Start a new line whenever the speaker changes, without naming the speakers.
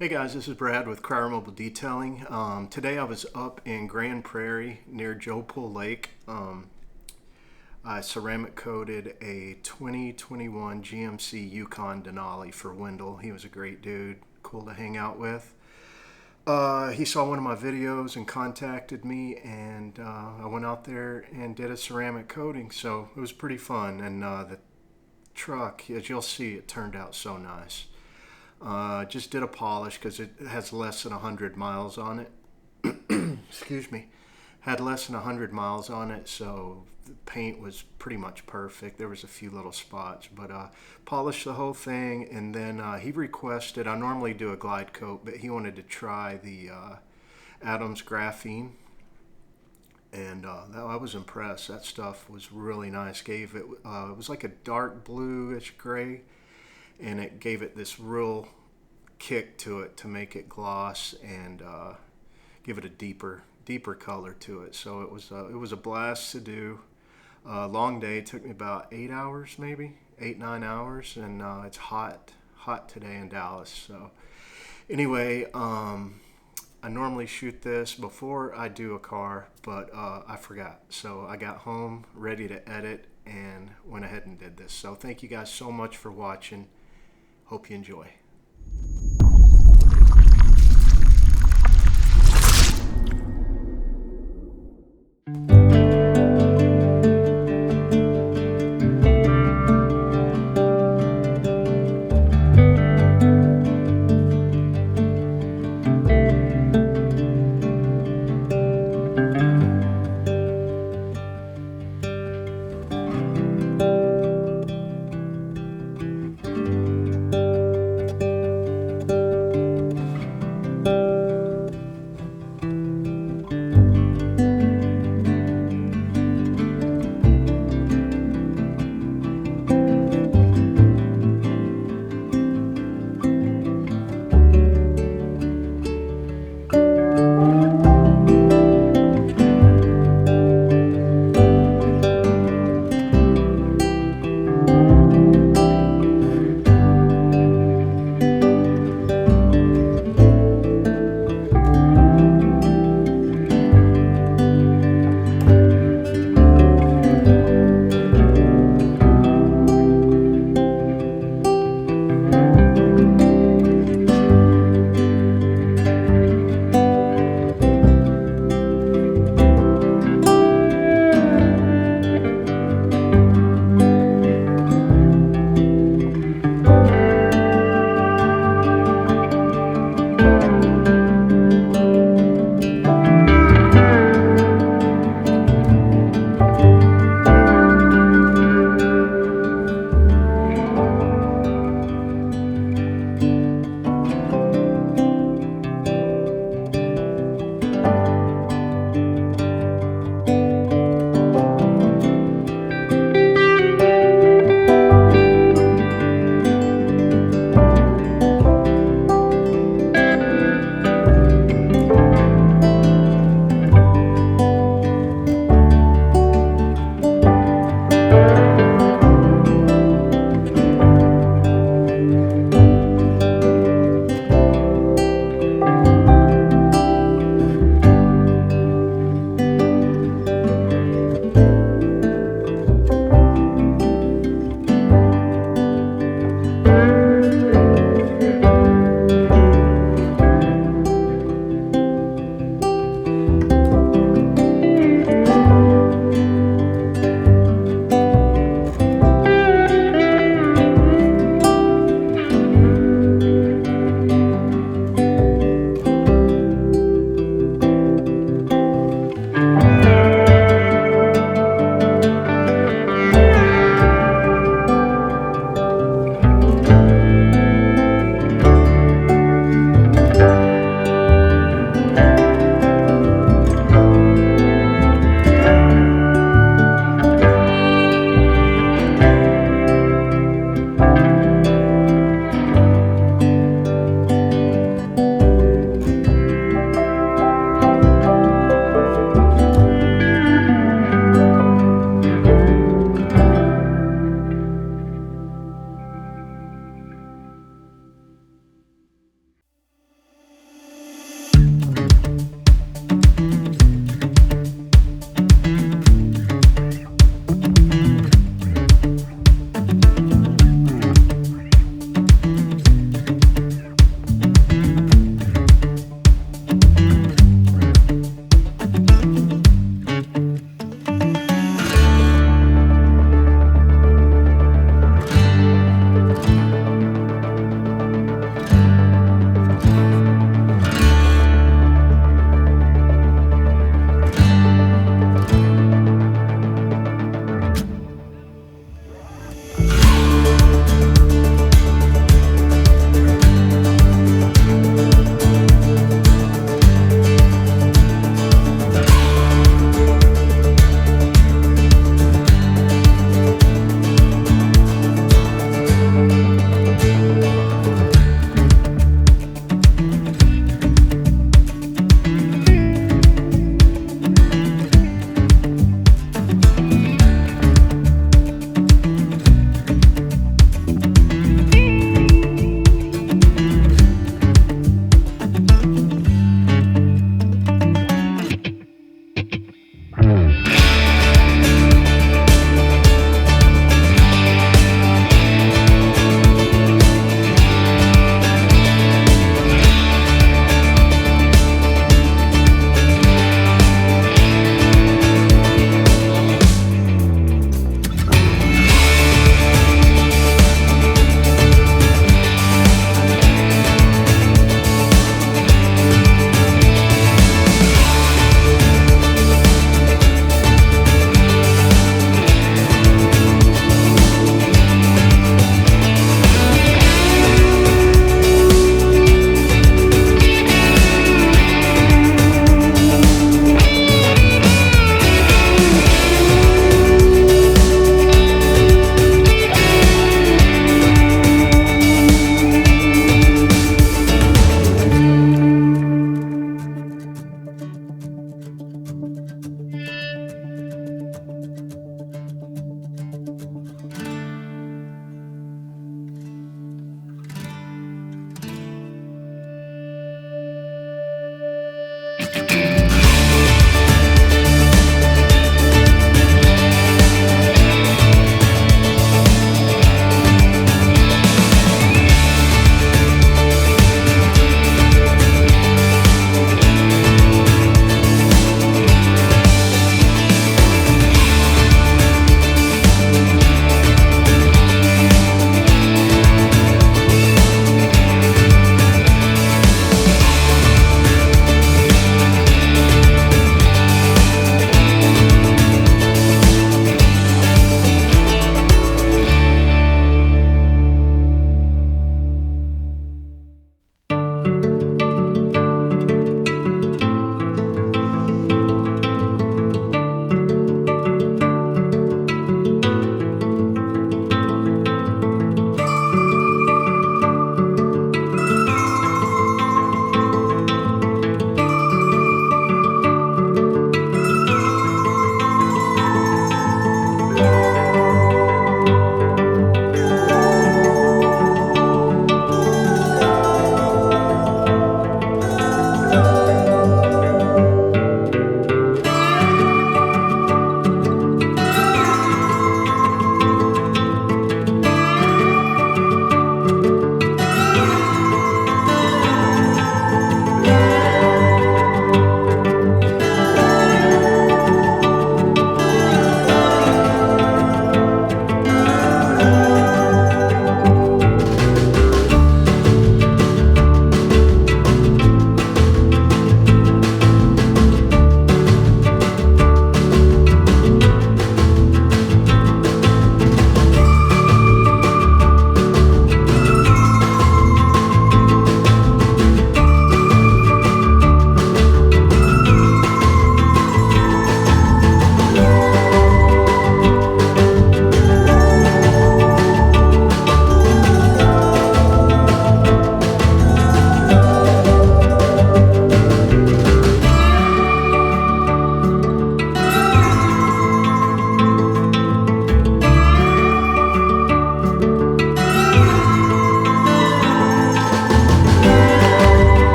Hey guys, this is Brad with Cryer Mobile Detailing. Today I was up in Grand Prairie near Joe Pool Lake. I ceramic coated a 2021 GMC Yukon Denali for Wendell. He was a great dude, cool to hang out with. He saw one of my videos and contacted me, and I went out there and did a ceramic coating, so it was pretty fun. And the truck, as you'll see, it turned out so nice. Just did a polish because it has less than 100 miles on it. Excuse me. Had less than 100 miles on it, so the paint was pretty much perfect. There was a few little spots, but polished the whole thing. And then he requested, I normally do a glide coat, but he wanted to try the Adams Graphene. And I was impressed. That stuff was really nice. Gave it, it was like a dark bluish gray, and it gave it this real kick to it to make it gloss and give it a deeper color to it. So it was a blast to do. Long day. It took me about 8 hours, maybe 8-9 hours, and it's hot today in Dallas. So anyway, I normally shoot this before I do a car, but I forgot. So I got home ready to edit and went ahead and did this. So thank you guys so much for watching. Hope you enjoy.